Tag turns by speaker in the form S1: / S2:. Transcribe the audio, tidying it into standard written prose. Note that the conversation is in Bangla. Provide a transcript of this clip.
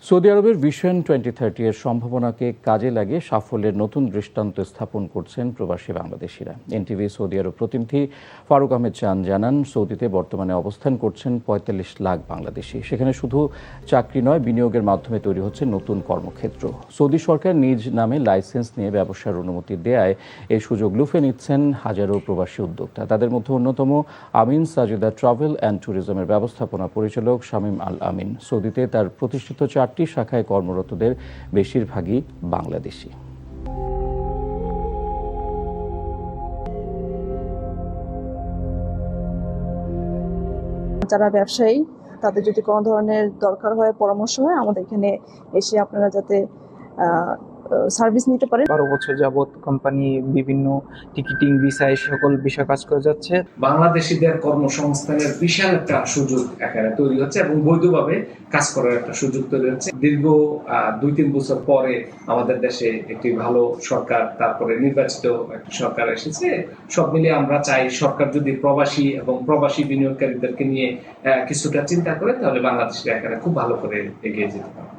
S1: সৌদি আরবের ভিশন 2030 এর সম্ভাবনাকে কাজে লাগিয়ে সাফল্যের নতুন দৃষ্টান্ত স্থাপন করছেন প্রবাসী বাংলাদেশিরা। এনটিভি সৌদি আরব প্রতিনিধি ফারুক আহমেদ চান জানান, সৌদিতে বর্তমানে অবস্থান করছেন ৪৫ লাখ বাংলাদেশি। সেখানে শুধু চাকরি নয়, বিনিয়োগের মাধ্যমে তৈরি হচ্ছে নতুন কর্মক্ষেত্র। সৌদি সরকার নিজ নামে লাইসেন্স নিয়ে ব্যবসার অনুমতি দেয়ায় এই সুযোগ লুফে নিচ্ছেন হাজারো প্রবাসী উদ্যোক্তা। তাদের মধ্যে অন্যতম আমিন সাজিদা ট্রাভেল অ্যান্ড ট্যুরিজমের ব্যবস্থাপনা পরিচালক শামীম আল আমিন। সৌদিতে তার প্রতিষ্ঠিত 4টি শাখায় কর্মরতদের বেশিরভাগই বাংলাদেশি।
S2: যারা ব্যবসায়ী, তাদের যদি কোনো ধরনের দরকার হয়, পরামর্শ হয়, আমাদের এখানে এসে আপনারা যাতে সার্ভিস নিতে পারেন।
S3: 12 বছর যাবত কোম্পানি বিভিন্ন টিকিটিং, ভিসা সকল বিষয় কাজ করে যাচ্ছে।
S4: বাংলাদেশিদের কর্মসংস্থানের বিশাল একটা সুযোগ এখানে তৈরি হচ্ছে এবং বৈধভাবে কাজ করার একটা সুযোগ তৈরি হচ্ছে। দীর্ঘ 2-3 বছর পরে আমাদের দেশে একটি ভালো সরকার, তারপরে নির্বাচিত একটা সরকার এসেছে। সব মিলিয়ে আমরা চাই সরকার যদি প্রবাসী এবং প্রবাসী বিনিয়োগকারীদেরকে নিয়ে কিছুটা চিন্তা করে, তাহলে বাংলাদেশে এখানে খুব ভালো করে এগিয়ে যেতে পারে।